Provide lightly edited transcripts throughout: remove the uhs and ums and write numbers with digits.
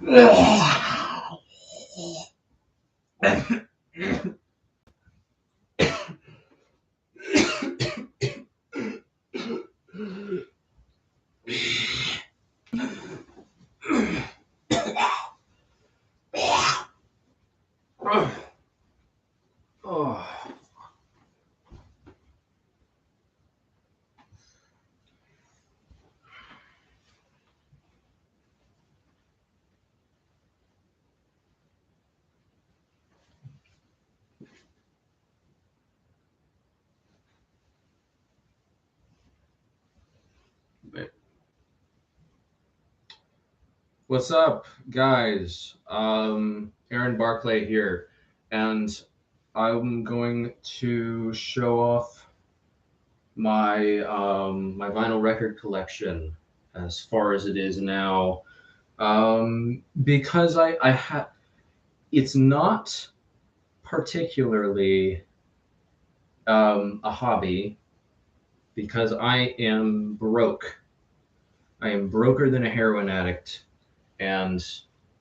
Oh. What's up, guys? Aaron Barclay here, and I'm going to show off my vinyl record collection as far as it is now. Because I have it's not particularly a hobby because I am broke. I am broker than a heroin addict, and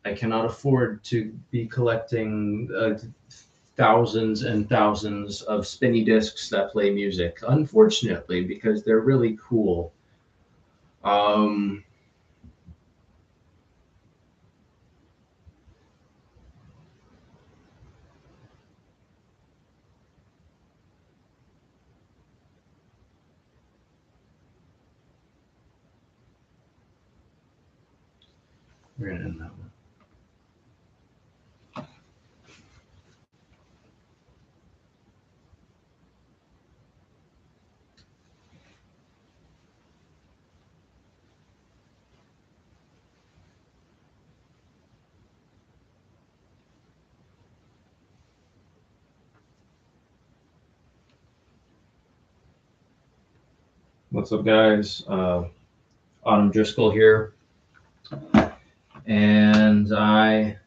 I cannot afford to be collecting thousands and thousands of spinny discs that play music. Unfortunately, because they're really cool. Um, we're gonna end that one. What's up, guys? Autumn Driscoll here, and I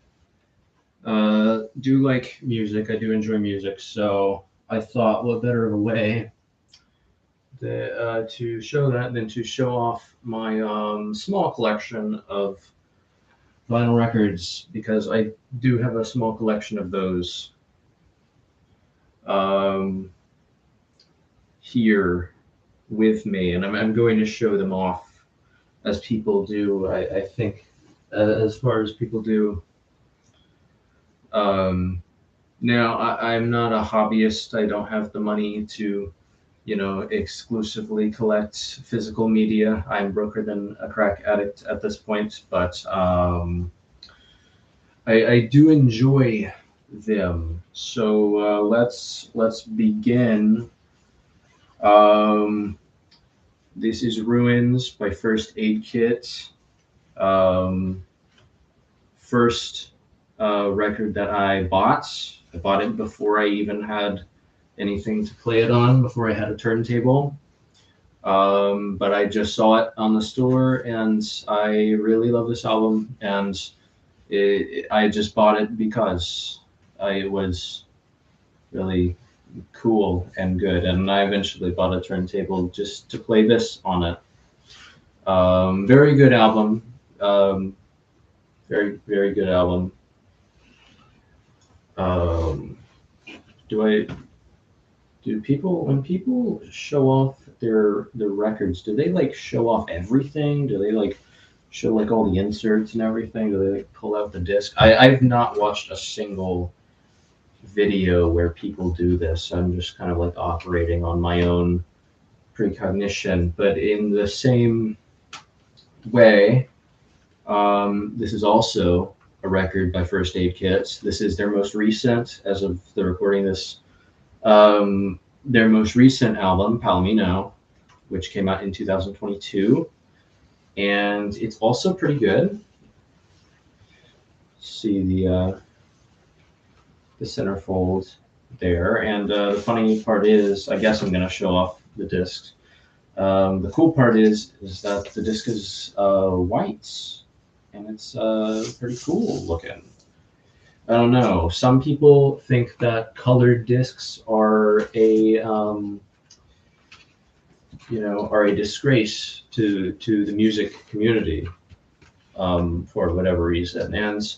do like music. I do enjoy music, so I thought, what better of a way to show that than to show off my small collection of vinyl records, because I do have a small collection of those um, here with me, and I'm going to show them off as people do. I think as far as people do. Um, Now, I'm not a hobbyist. I don't have the money to, exclusively collect physical media. I'm broker than a crack addict at this point, but I do enjoy them. So let's begin. Um, this is Ruins by First Aid Kit. Um, First record that I bought. I bought it before I even had anything to play it on, before I had a turntable. But I just saw it on the store, and I really love this album, and I just bought it because it was really cool and good, and I eventually bought a turntable just to play this on it. Very good album. Um, Very, very good album. Um, do I do people when people show off their records, do they like show off everything? Do they like show like all the inserts and everything? Do they like pull out the disc? I've not watched a single video where people do this. I'm just kind of like operating on my own precognition. But in the same way, this is also a record by First Aid Kits. This is their most recent, as of the recording this, their most recent album, Palomino, which came out in 2022, and it's also pretty good. See the centerfold there, and the funny part is, I guess I'm gonna show off the discs. The cool part is that the disc is white, and it's pretty cool looking. I don't know. Some people think that colored discs are are a disgrace to the music community. for whatever reason. And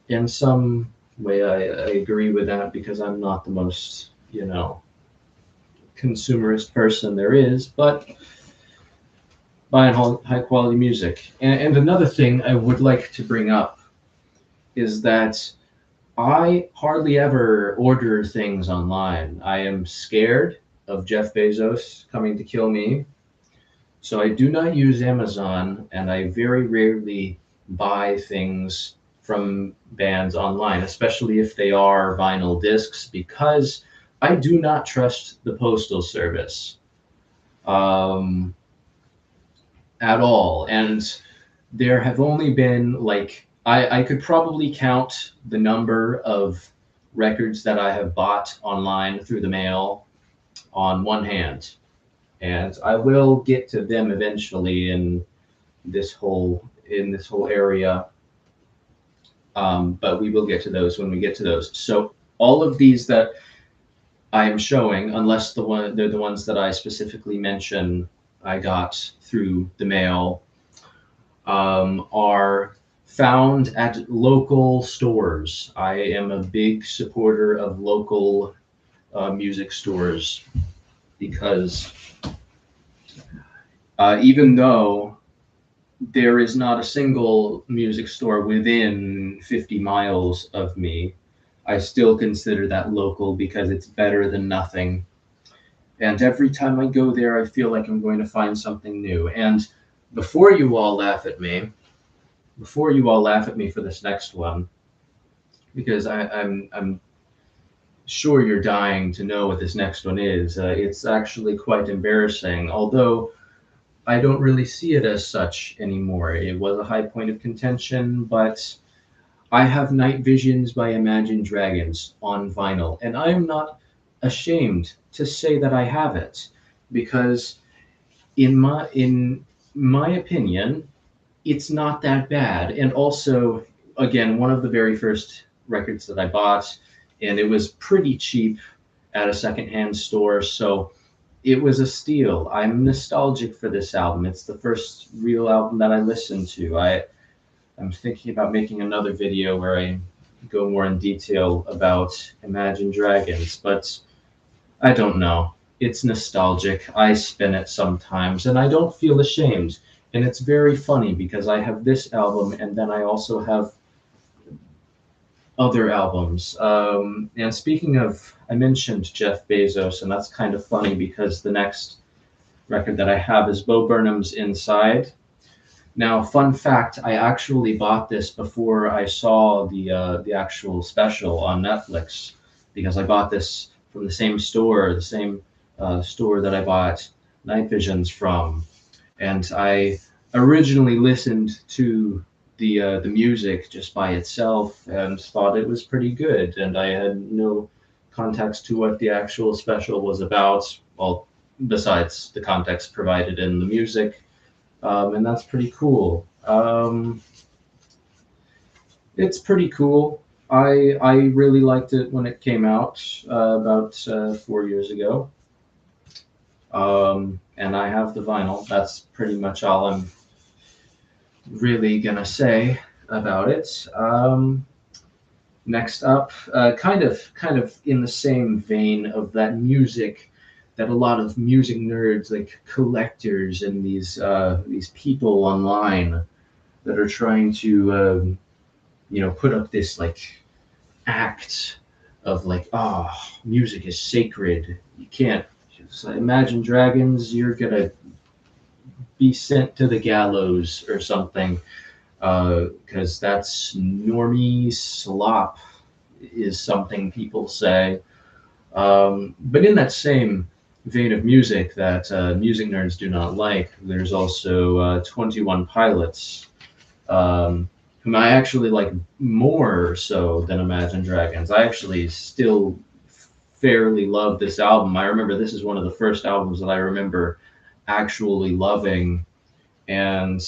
in some way, I agree with that because I'm not the most, consumerist person there is, but buying high quality music. And another thing I would like to bring up is that I hardly ever order things online. I am scared of Jeff Bezos coming to kill me. So I do not use Amazon, and I very rarely buy things from bands online, especially if they are vinyl discs, because I do not trust the postal service um, at all. And there have only been like I could probably count the number of records that I have bought online through the mail on one hand, and I will get to them eventually in this whole area. But we will get to those when we get to those. So all of these that I am showing, unless they're the ones that I specifically mention, I got through the mail, are found at local stores. I am a big supporter of local music stores because even though there is not a single music store within 50 miles of me, I still consider that local because it's better than nothing. And every time I go there, I feel like I'm going to find something new. And before you all laugh at me, before you all laugh at me for this next one, because I'm sure you're dying to know what this next one is. It's actually quite embarrassing, although I don't really see it as such anymore. It was a high point of contention, but I have Night Visions by Imagine Dragons on vinyl, and I am not ashamed to say that I have it, because in my opinion, it's not that bad. And also, again, one of the very first records that I bought, and it was pretty cheap at a secondhand store, so it was a steal. I'm nostalgic for this album. It's the first real album that I listened to. I'm thinking about making another video where I go more in detail about Imagine Dragons, but I don't know. It's nostalgic. I spin it sometimes, and I don't feel ashamed. And it's very funny because I have this album, and then I also have other albums. And speaking of, I mentioned Jeff Bezos, and that's kind of funny because the next record that I have is Bo Burnham's Inside. Now, fun fact: I actually bought this before I saw the actual special on Netflix because I bought this from the same store that I bought Night Visions from, and I originally listened to the music just by itself and thought it was pretty good, and I had no context to what the actual special was about. Well, besides the context provided in the music, and that's pretty cool. It's pretty cool. I really liked it when it came out about 4 years ago. And I have the vinyl. That's pretty much all I'm really gonna say about it. Next up, kind of in the same vein of that music that a lot of music nerds, like collectors and these people online that are trying to put up this like act of like, music is sacred. You can't just Imagine Dragons. You're gonna be sent to the gallows or something, because that's normie slop, is something people say. But in that same vein of music that music nerds do not like, there's also 21 Pilots, whom I actually like more so than Imagine Dragons. I actually still fairly love this album. I remember this is one of the first albums that I remember actually loving, and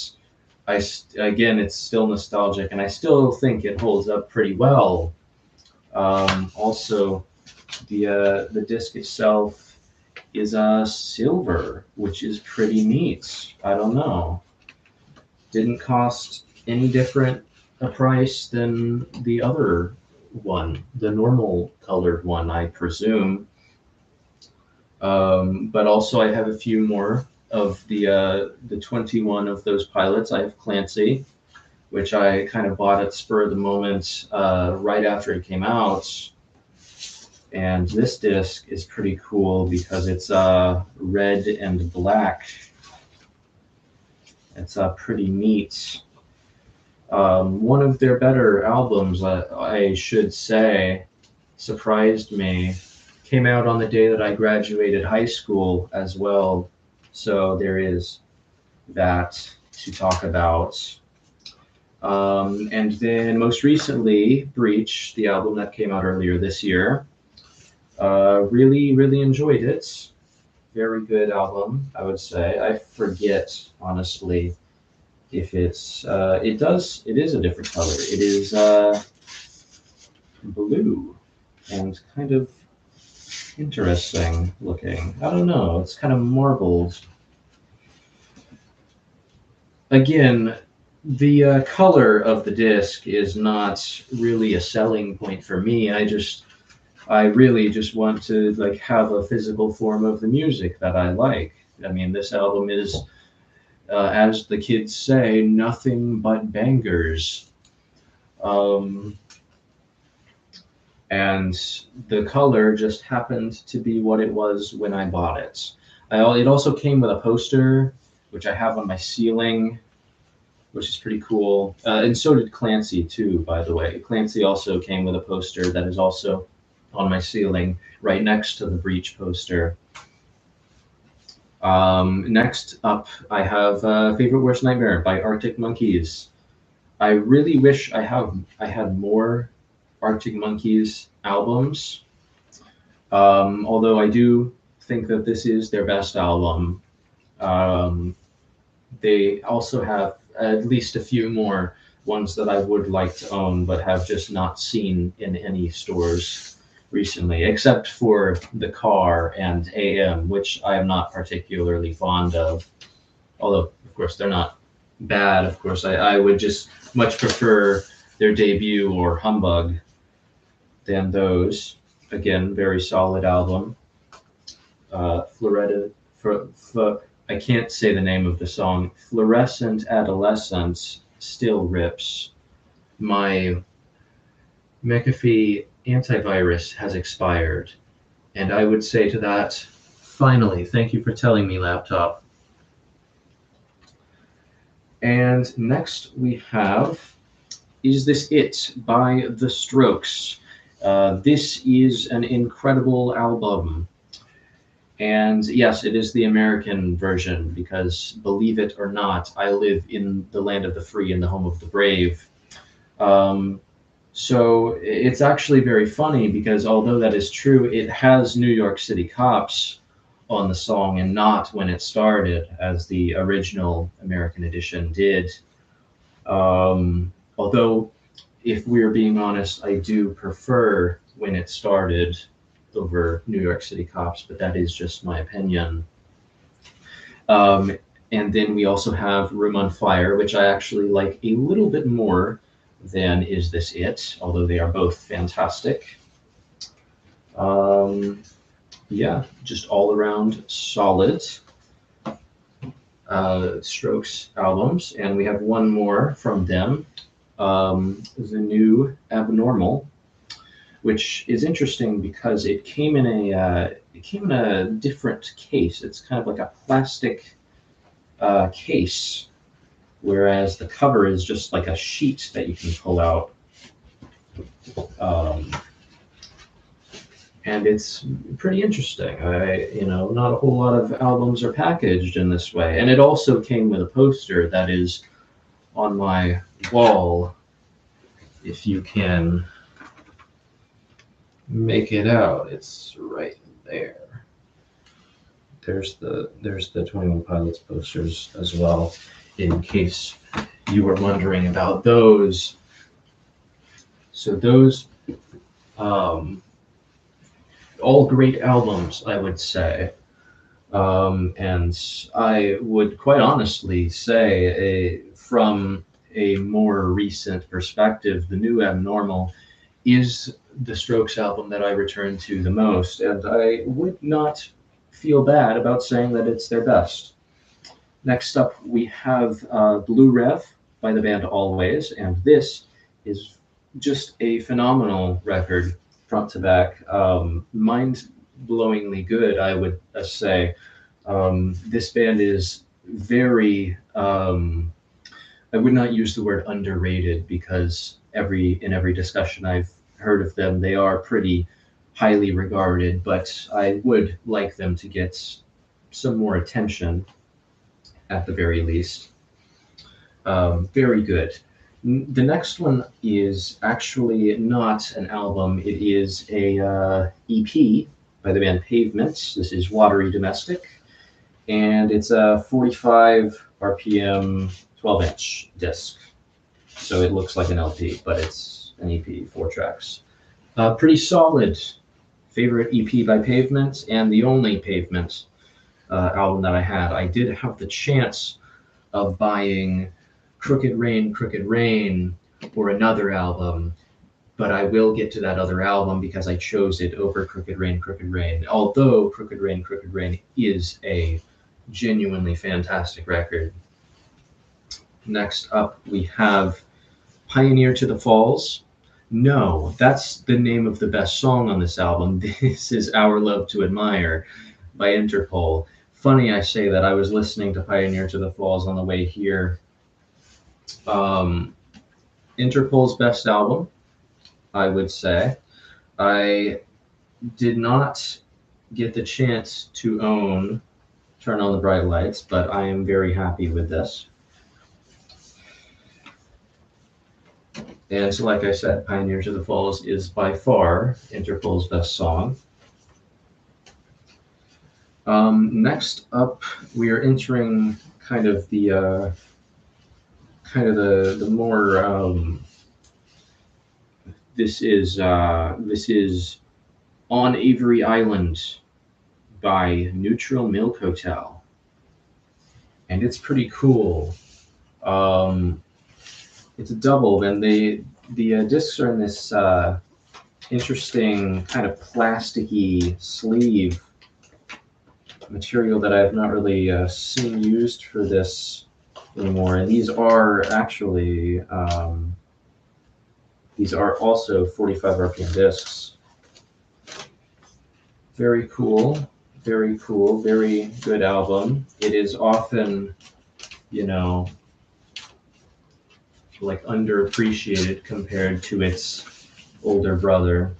again, it's still nostalgic, and I still think it holds up pretty well. Also, the disc itself is silver, which is pretty neat. I don't know. Didn't cost any different a price than the other one, the normal colored one, I presume. But also, I have a few more of the 21 of those pilots. I have Clancy, which I kind of bought at spur of the moment right after it came out. And this disc is pretty cool because it's red and black. It's pretty neat. One of their better albums, I should say, surprised me. Came out on the day that I graduated high school as well. So there is that to talk about. And then most recently, Breach, the album that came out earlier this year. Really, really enjoyed it. Very good album, I would say. I forget, honestly, if it is a different color. It is blue and kind of interesting looking. I don't know, it's kind of marbled. Again, the color of the disc is not really a selling point for me. I really just want to like have a physical form of the music that I like. I mean, this album is, as the kids say, nothing but bangers. Um, and the color just happened to be what it was when I bought it. It also came with a poster, which I have on my ceiling, which is pretty cool. And so did Clancy too, by the way. Clancy also came with a poster that is also on my ceiling, right next to the Breach poster. Next up, I have Favorite Worst Nightmare by Arctic Monkeys. I really wish I had more Arctic Monkeys albums. Although I do think that this is their best album. Um, they also have at least a few more ones that I would like to own, but have just not seen in any stores recently, except for The Car and AM, which I am not particularly fond of. Although, of course, they're not bad. Of course, I would just much prefer their debut or Humbug than those. Again, very solid album. Floretta, I can't say the name of the song. Fluorescent Adolescence still rips. My McAfee antivirus has expired. And I would say to that, finally, thank you for telling me, laptop. And next we have Is This It by The Strokes. This is an incredible album. And yes, it is the American version because, believe it or not, I live in the land of the free and the home of the brave. So it's actually very funny because although that is true, it has New York City Cops on the song and not When It Started, as the original American edition did. Although, if we're being honest, I do prefer When It Started over New York City Cops, but that is just my opinion. And then we also have Room on Fire, which I actually like a little bit more than Is This It, although they are both fantastic. Yeah, just all around solid Strokes albums. And we have one more from them, The New Abnormal, which is interesting because it came in a different case. It's kind of like a plastic case, whereas the cover is just like a sheet that you can pull out. And it's pretty interesting. Not a whole lot of albums are packaged in this way. And it also came with a poster that is on my wall, if you can make it out. It's right there. There's the 21 Pilots posters as well, in case you were wondering about those. So those, all great albums, I would say. And I would quite honestly say, from a more recent perspective, the new Abnormal is the Strokes album that I return to the most, and I would not feel bad about saying that it's their best. Next up, we have Blue Rev by the band Always, and this is just a phenomenal record, front to back. Mind-blowingly good, I would say. This band is very, I would not use the word underrated because in every discussion I've heard of them, they are pretty highly regarded, but I would like them to get some more attention at the very least. Very good. The next one is actually not an album. It is a EP by the band Pavements. This is Watery Domestic, and it's a 45 RPM 12-inch disc. So it looks like an LP, but it's an EP, 4 tracks. Pretty solid. Favorite EP by Pavements, and the only Pavements album that I had. I did have the chance of buying Crooked Rain, or another album, but I will get to that other album because I chose it over Crooked Rain, although Crooked Rain is a genuinely fantastic record. Next up, we have Pioneer to the Falls. No, that's the name of the best song on this album. This is Our Love to Admire by Interpol. Funny I say that. I was listening to Pioneer to the Falls on the way here. Interpol's best album, I would say. I did not get the chance to own Turn on the Bright Lights, but I am very happy with this. And so, like I said, Pioneer to the Falls is by far Interpol's best song. Next up, we are entering kind of the more. This is On Avery Island by Neutral Milk Hotel, and it's pretty cool. It's a double, and the discs are in this interesting kind of plasticky sleeve material that I have not really seen used for this anymore. And these are actually these are also 45 RPM discs. Very cool, very cool, very good album. It is often, like underappreciated compared to its older brother,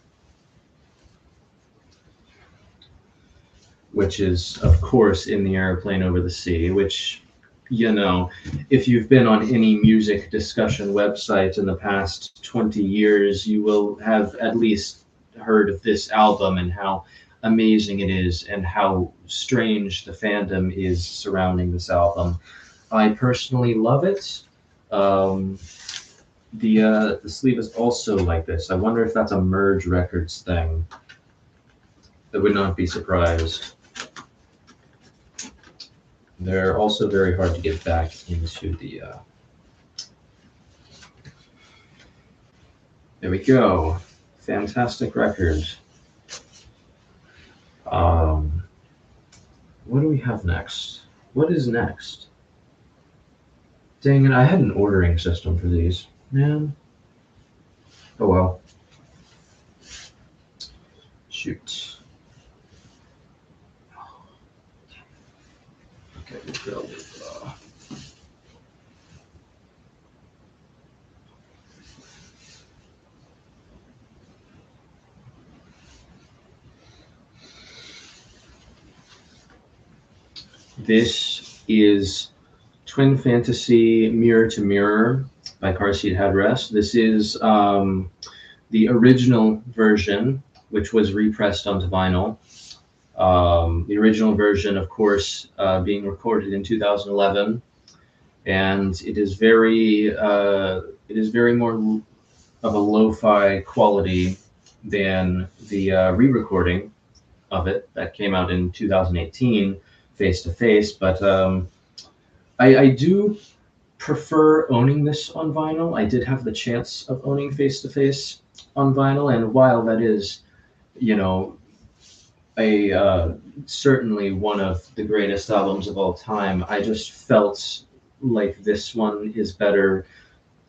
which is, of course, In the Airplane Over the Sea, which, if you've been on any music discussion website in the past 20 years, you will have at least heard of this album and how amazing it is and how strange the fandom is surrounding this album. I personally love it. The sleeve is also like this. I wonder if that's a Merge Records thing. I would not be surprised. They're also very hard to get back into the... There we go. Fantastic record. What do we have next? What is next? Dang it, I had an ordering system for these. Man. Oh well. Shoot. Okay, we'll go with this is Twin Fantasy Mirror to Mirror by Car Seat Headrest. This is the original version, which was repressed onto vinyl. The original version, of course, being recorded in 2011, and it is very more of a lo-fi quality than the re-recording of it that came out in 2018, Face to Face. But I do prefer owning this on vinyl. I did have the chance of owning Face to Face on vinyl, and while that is, you know, a certainly one of the greatest albums of all time, I just felt like this one is better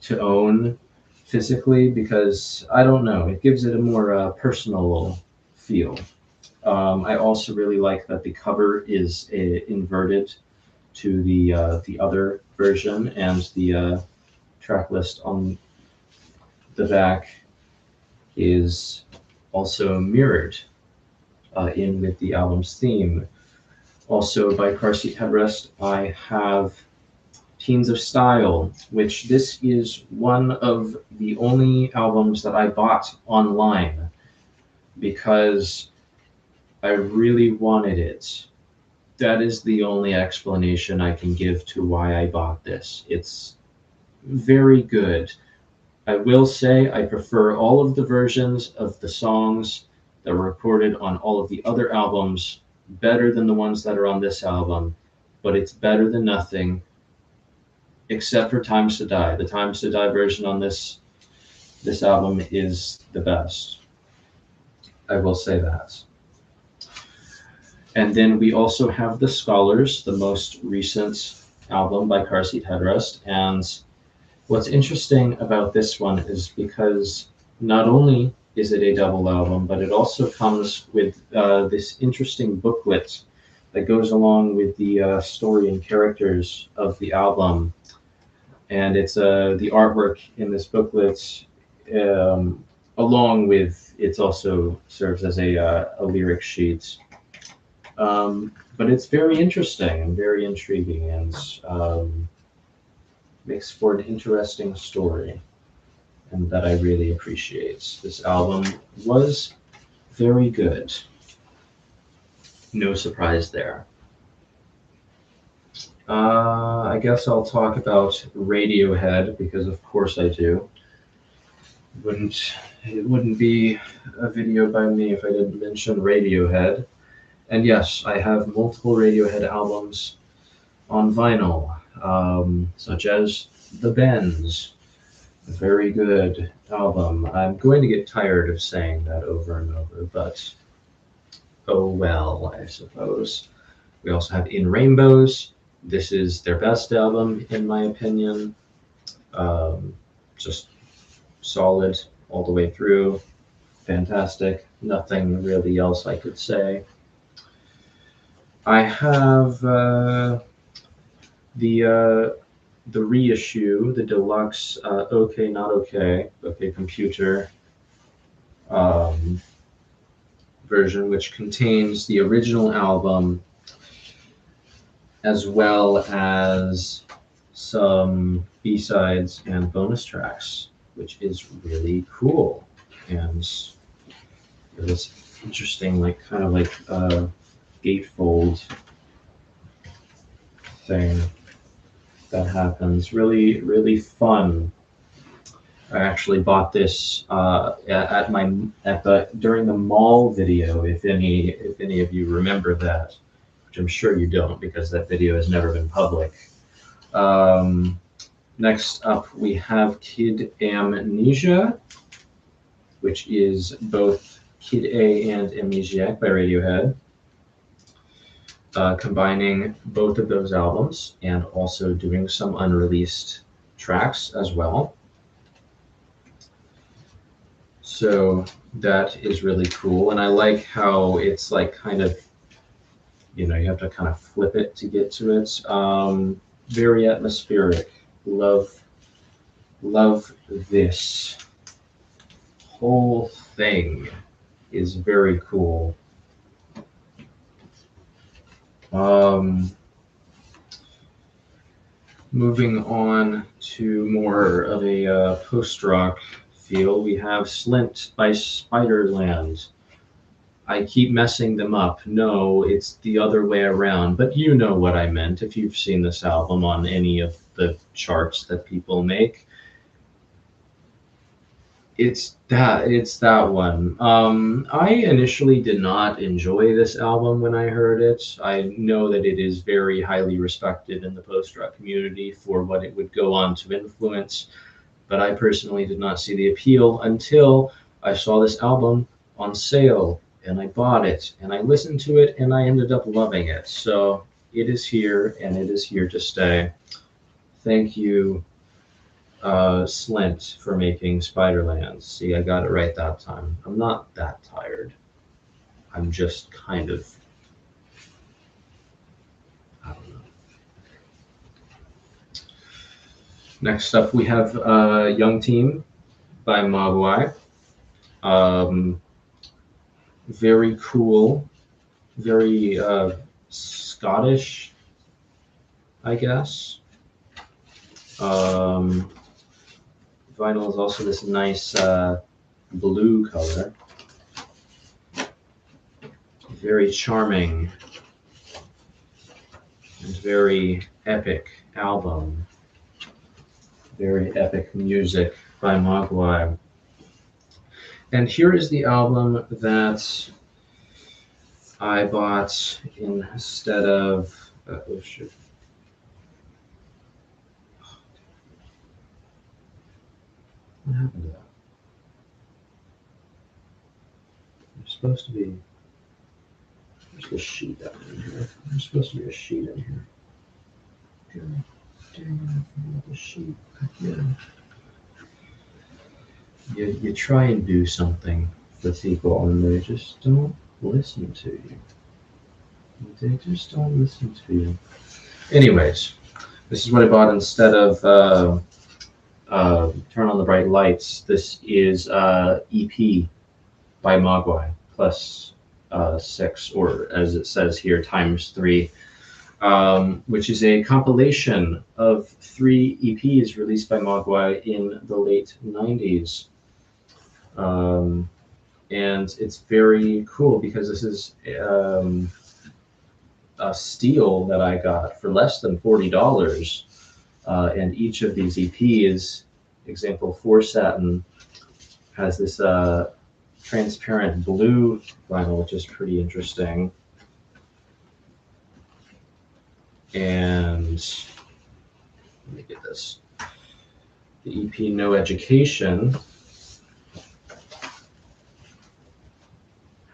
to own physically because I don't know, it gives it a more personal feel. I also really like that the cover is inverted to the other version, and the track list on the back is also mirrored in with the album's theme. Also by Car Seat Headrest, I have Teens of Style, which this is one of the only albums that I bought online because I really wanted it. That is the only explanation I can give to why I bought this. It's very good. I will say I prefer all of the versions of the songs that were recorded on all of the other albums better than the ones that are on this album, but it's better than nothing except for Times to Die. The Times to Die version on this album is the best. I will say that. And then we also have The Scholars, the most recent album by Car Seat Headrest. And what's interesting about this one is because not only is it a double album, but it also comes with this interesting booklet that goes along with the story and characters of the album. And it's the artwork in this booklet, along with it also serves as a lyric sheet. But it's very interesting and very intriguing, and makes for an interesting story, and that I really appreciate. This album was very good. No surprise there. I guess I'll talk about Radiohead because of course I do. It wouldn't be a video by me if I didn't mention Radiohead. And yes, I have multiple Radiohead albums on vinyl, such as The Bends, a very good album. I'm going to get tired of saying that over and over, but oh well, I suppose. We also have In Rainbows. This is their best album, in my opinion. Just solid all the way through. Fantastic. Nothing really else I could say. I have the reissue, the deluxe OK Not OK, OK Computer version, which contains the original album as well as some B-sides and bonus tracks, which is really cool. And this interesting, like kind of like gatefold thing that happens. Really, really fun. I actually bought this during the mall video. If any of you remember that, which I'm sure you don't because that video has never been public. Next up, we have Kid Amnesia, which is both Kid A and Amnesiac by Radiohead. Combining both of those albums and also doing some unreleased tracks as well. So that is really cool. And I like how it's like kind of, you have to kind of flip it to get to it. Very atmospheric. Love this. Whole thing is very cool. Moving on to more of a post-rock feel, we have Slint by Spiderland. I keep messing them up. No, it's the other way around, but you know what I meant if you've seen this album on any of the charts that people make. It's that one. I initially did not enjoy this album when I heard it. I know that it is very highly respected in the post-rock community for what it would go on to influence, but I personally did not see the appeal until I saw this album on sale and I bought it and I listened to it and I ended up loving it. So it is here and it is here to stay. Thank you, Slint, for making Spiderlands. See, I got it right that time. I'm not that tired. I'm just kind of, I don't know. Next up, we have Young Team by Mogwai. Very cool, very Scottish, I guess. Vinyl is also this nice blue color. Very charming and very epic album. Very epic music by Mogwai. And here is the album that I bought instead of. Oh shit. What happened to that? There's supposed to be. There's the sheet up in here. There's supposed to be a sheet in here. Dang it, I forgot the sheet again. You try and do something for people and they just don't listen to you. They just don't listen to you. Anyways, this is what I bought instead of Turn on the Bright Lights. This is EP by Mogwai plus 6, or as it says here, times 3, which is a compilation of 3 EPs released by Mogwai in the late 90s. And it's very cool because this is a steal that I got for less than $40. And each of these EPs, example 4 Satin, has this transparent blue vinyl, which is pretty interesting. And let me get this. The EP No Education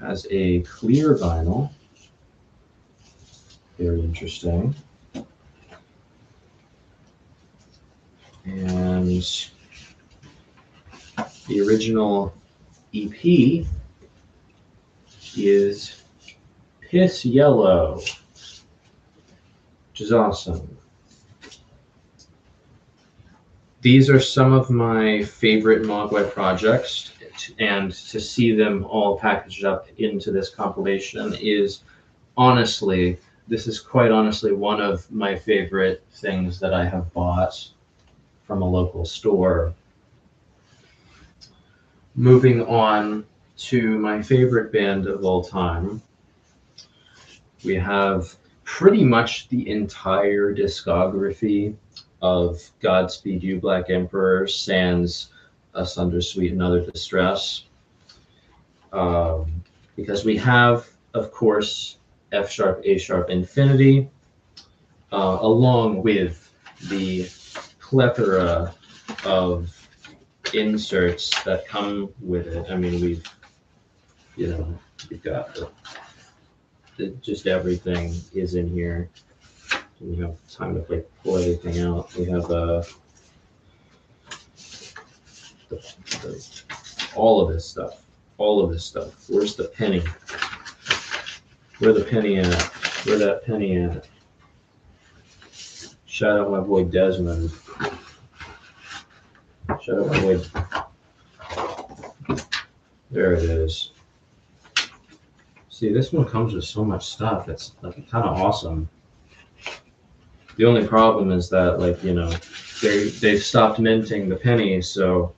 has a clear vinyl. Very interesting. And the original EP is Piss Yellow, which is awesome. These are some of my favorite Mogwai projects, and to see them all packaged up into this compilation is honestly, this is quite honestly one of my favorite things that I have bought from a local store. Moving on to my favorite band of all time, we have pretty much the entire discography of Godspeed You Black Emperor, sans Asunder Sweet and Other Distress. Because we have, of course, F sharp, A sharp, Infinity, along with the plethora of inserts that come with it. I mean, we've got just everything is in here. We have time to pull everything out. We have all of this stuff. Where's the penny? Where the penny at? Where that penny at? Shout out my boy Desmond. Shout out my boy. There it is. See, this one comes with so much stuff. It's like kind of awesome. The only problem is that, they've stopped minting the pennies, so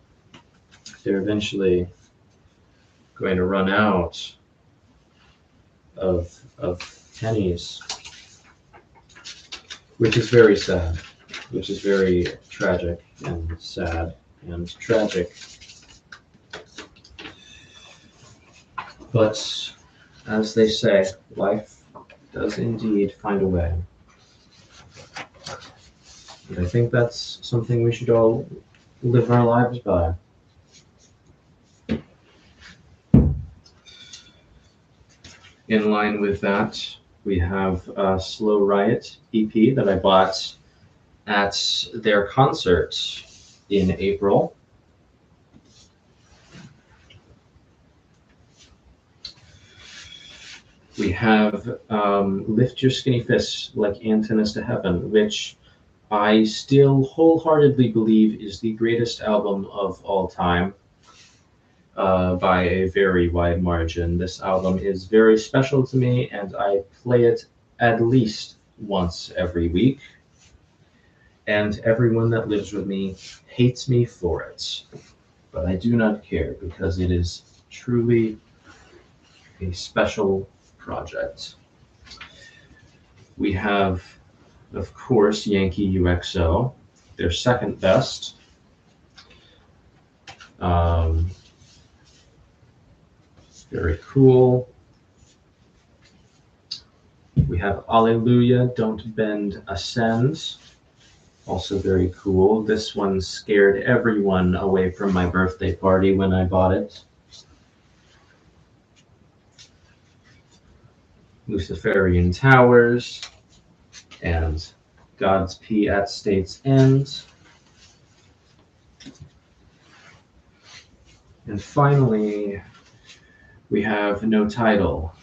they're eventually going to run out of pennies, which is very sad, which is very tragic and sad and tragic. But as they say, life does indeed find a way. And I think that's something we should all live our lives by. In line with that, we have a Slow Riot EP that I bought at their concert in April. We have Lift Your Skinny Fists Like Antennas to Heaven, which I still wholeheartedly believe is the greatest album of all time by a very wide margin. This album is very special to me, and I play it at least once every week. And everyone that lives with me hates me for it. But I do not care because it is truly a special project. We have, of course, Yankee UXO, their second best. Very cool. We have Alleluia, Don't Bend, Ascends. Also very cool. This one scared everyone away from my birthday party when I bought it. Luciferian Towers and God's P at State's End. And finally, we have No Title,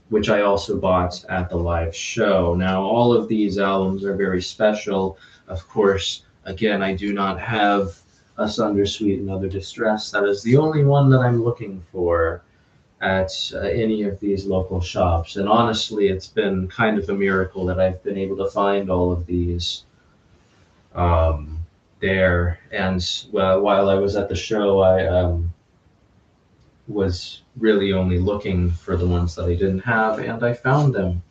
which I also bought at the live show. Now, all of these albums are very special. Of course, again, I do not have Asunder, Sweet, and Other Distress. That is the only one that I'm looking for at any of these local shops. And honestly, it's been kind of a miracle that I've been able to find all of these there. And while I was at the show, I was really only looking for the ones that I didn't have, and I found them.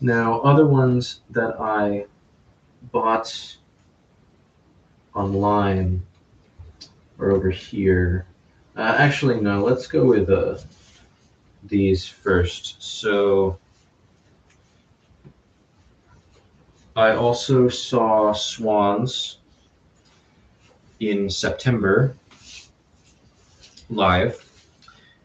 Now, other ones that I bought online are over here. Actually, no, let's go with these first. So I also saw Swans in September live,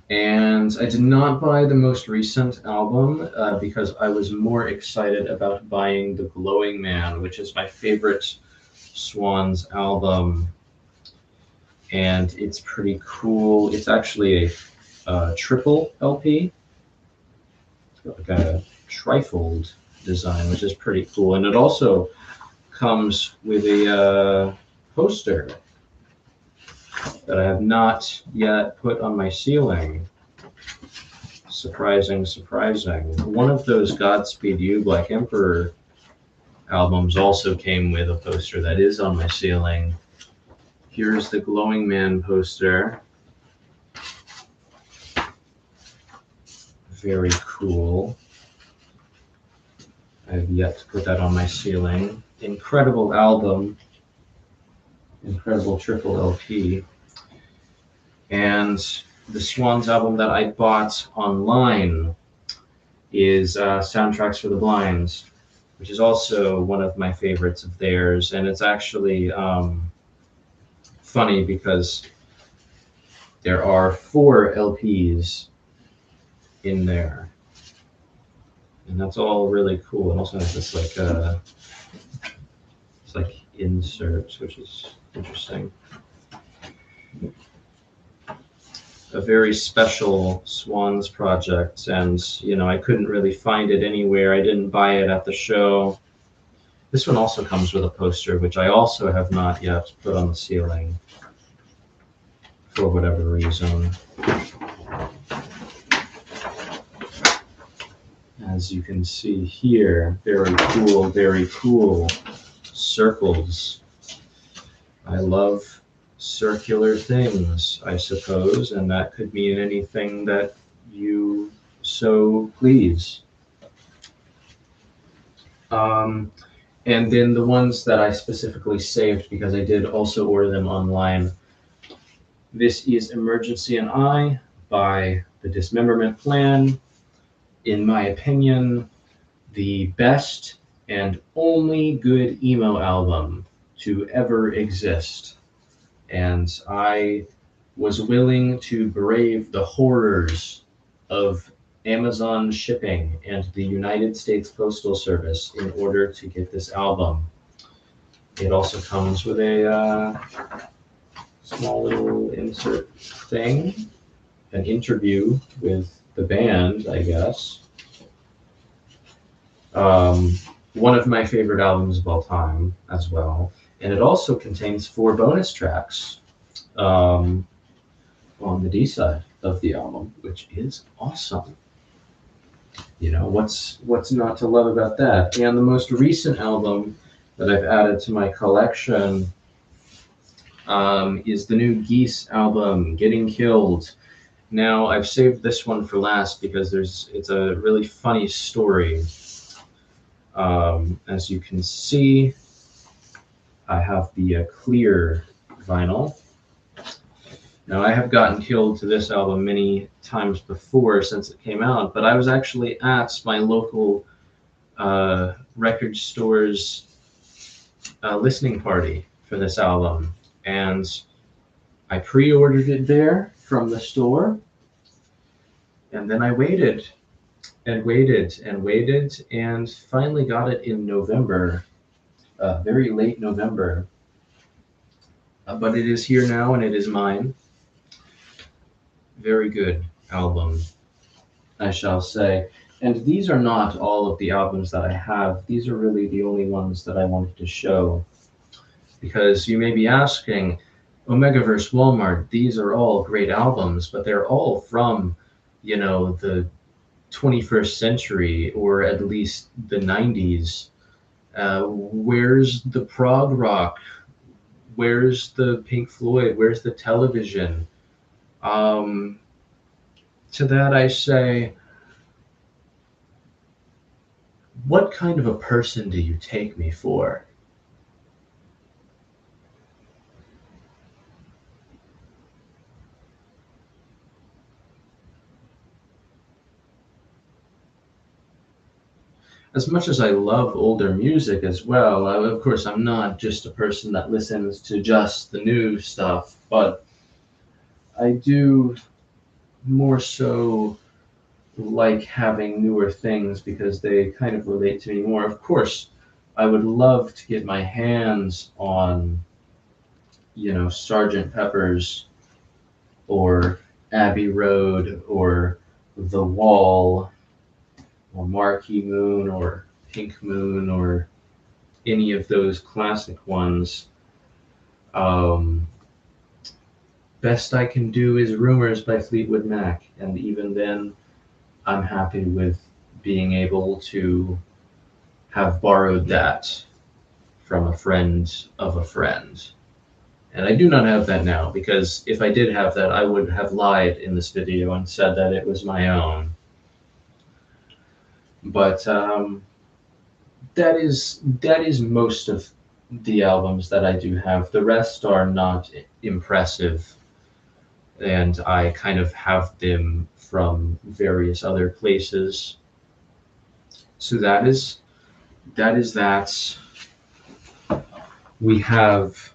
and I did not buy the most recent album because I was more excited about buying The Glowing Man, which is my favorite Swans album. And it's pretty cool. It's actually a triple LP. It's got like a trifold design, which is pretty cool. And it also comes with a poster that I have not yet put on my ceiling. Surprising, surprising. One of those Godspeed You! Black Emperor albums also came with a poster that is on my ceiling. Here's the Glowing Man poster. Very cool. I have yet to put that on my ceiling. Incredible album. Incredible triple LP. And the Swans album that I bought online is Soundtracks for the Blind, which is also one of my favorites of theirs. And it's actually funny because there are 4 LPs in there, and that's all really cool. And also has this like it's like inserts, which is interesting. A very special Swans project, and I couldn't really find it anywhere. I didn't buy it at the show. This one also comes with a poster, which I also have not yet put on the ceiling for whatever reason. As you can see here, very cool circles. I love circular things, I suppose, and that could mean anything that you so please. And then the ones that I specifically saved because I did also order them online. This is Emergency and I by The Dismemberment Plan. In my opinion, the best and only good emo album to ever exist. And I was willing to brave the horrors of Amazon shipping and the United States Postal Service in order to get this album. It also comes with a small little insert thing, an interview with the band, I guess. One of my favorite albums of all time as well. And it also contains 4 bonus tracks on the D side of the album, which is awesome. You know, what's not to love about that? And the most recent album that I've added to my collection is the new Geese album, Getting Killed. Now, I've saved this one for last because it's a really funny story. As you can see, I have the clear vinyl. Now, I have gotten killed to this album many times before since it came out, but I was actually at my local record store's listening party for this album, and I pre-ordered it there from the store, and then I waited and waited and waited, and finally got it in November, very late November. But it is here now, and it is mine. Very good album, I shall say. And these are not all of the albums that I have. These are really the only ones that I wanted to show. Because you may be asking, Omegaverse Walmart, these are all great albums, but they're all from, you know, the 21st century, or at least the 90s. Where's the prog rock? Where's the Pink Floyd? Where's the television? To that I say, what kind of a person do you take me for? As much as I love older music as well, of course, I'm not just a person that listens to just the new stuff, but I do more so like having newer things because they kind of relate to me more. Of course, I would love to get my hands on, you know, Sgt. Pepper's or Abbey Road or The Wall or Marquee Moon or Pink Moon or any of those classic ones. Best I can do is Rumors by Fleetwood Mac, and even then, I'm happy with being able to have borrowed that from a friend of a friend. And I do not have that now, because if I did have that, I would have lied in this video and said that it was my own. But that is most of the albums that I do have. The rest are not impressive, and I kind of have them from various other places. So that is that. We have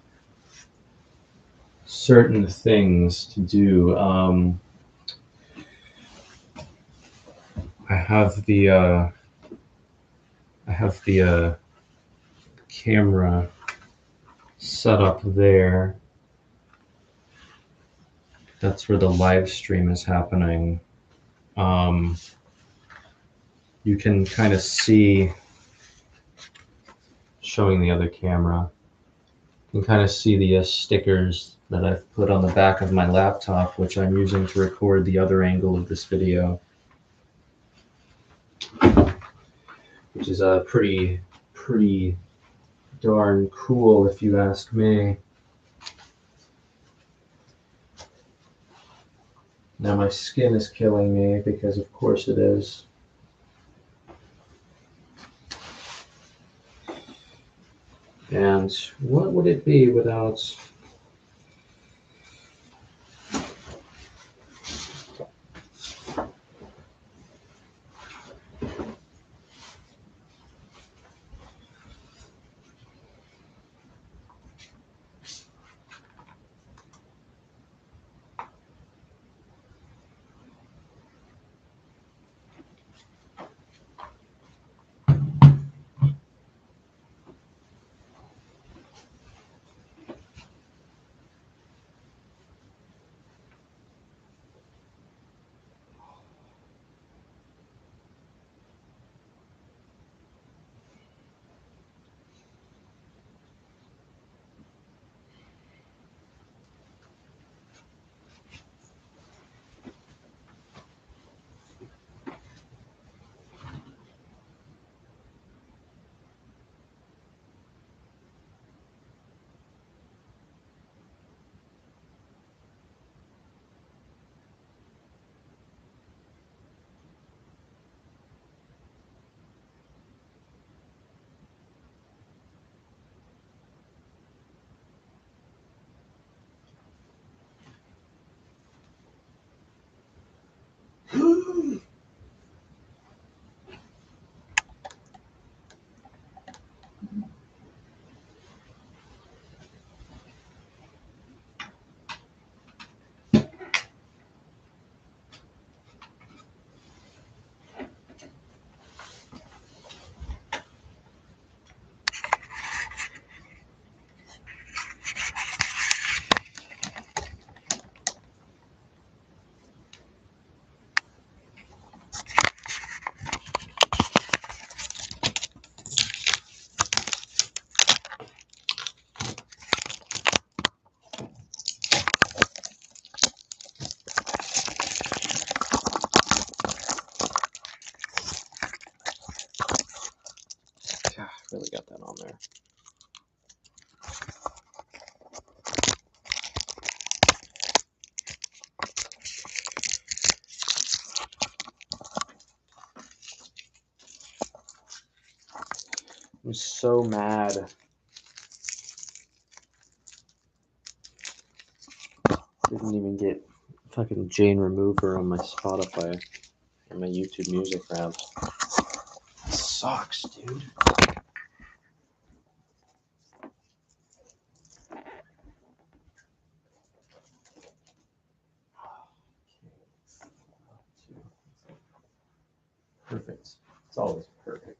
certain things to do. I have the camera set up there. That's where the live stream is happening. You can kind of see, showing the other camera, you can kind of see the stickers that I've put on the back of my laptop, which I'm using to record the other angle of this video, which is pretty darn cool if you ask me. Now my skin is killing me, because of course it is. And what would it be without was so mad. Didn't even get fucking Jane Remover on my Spotify and my YouTube Music Wrapped. Sucks, dude. Perfect. It's always perfect.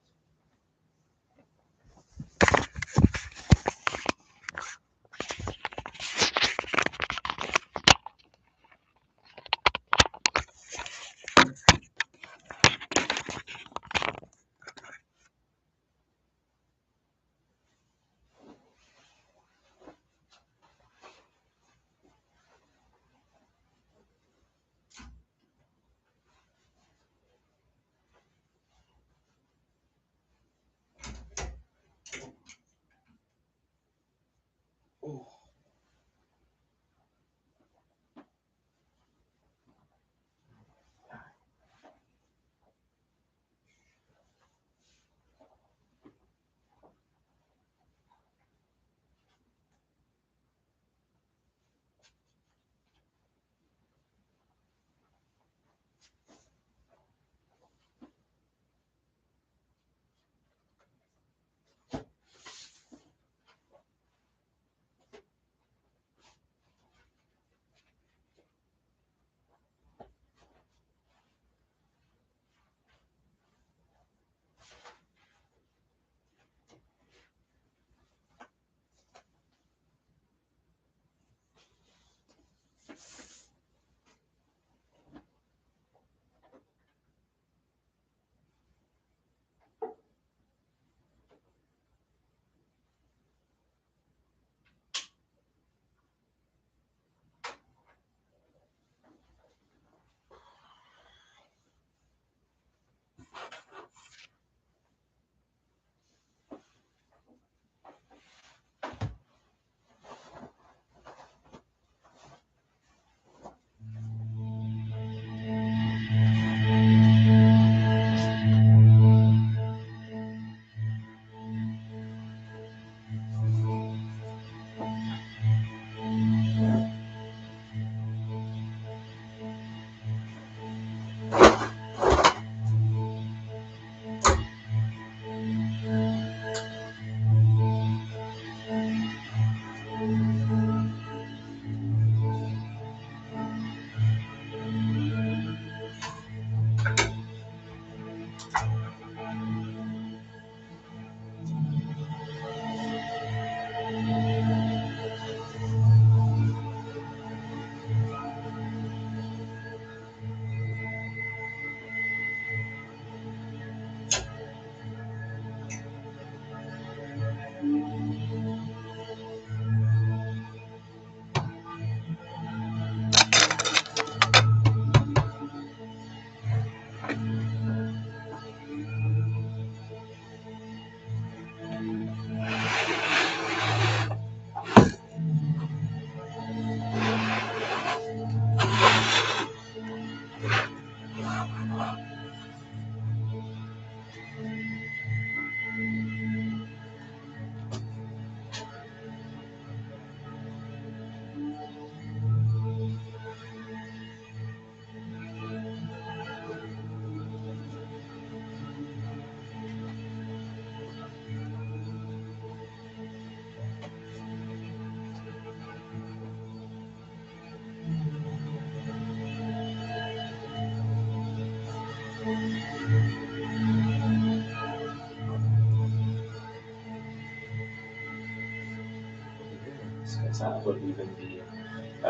Because that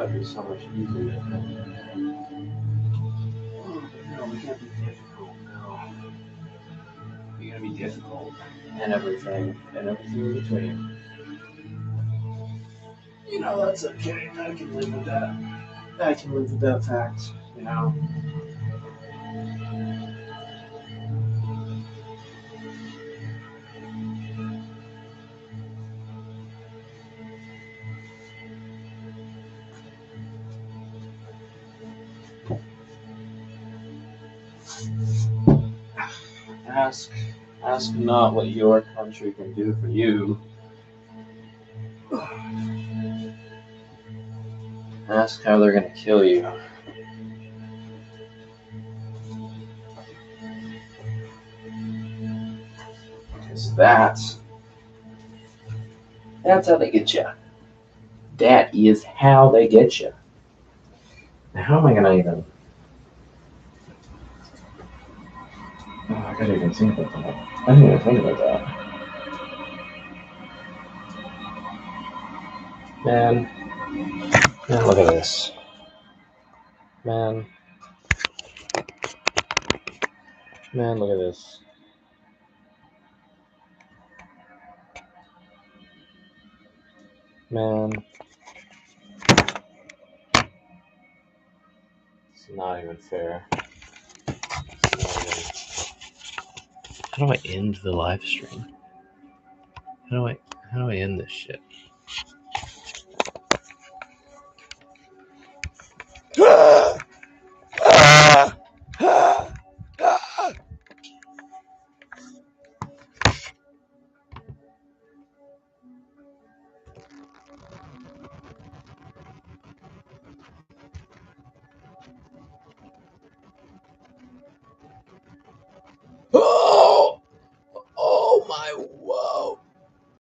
would be so much easier. No, we can't be difficult. No. We gotta be difficult. And everything in between. You know, that's okay. I can live with that. I can live with that fact, you know. Ask Ask not what your country can do for you. Ask how they're gonna kill you. Because that's how they get you. That is how they get you. Now, how am I gonna even? Oh, I gotta even think about that. I didn't even think about that. Man, look at this. Man, look at this. Man, it's not even fair. How do I end the live stream? How do I end this shit?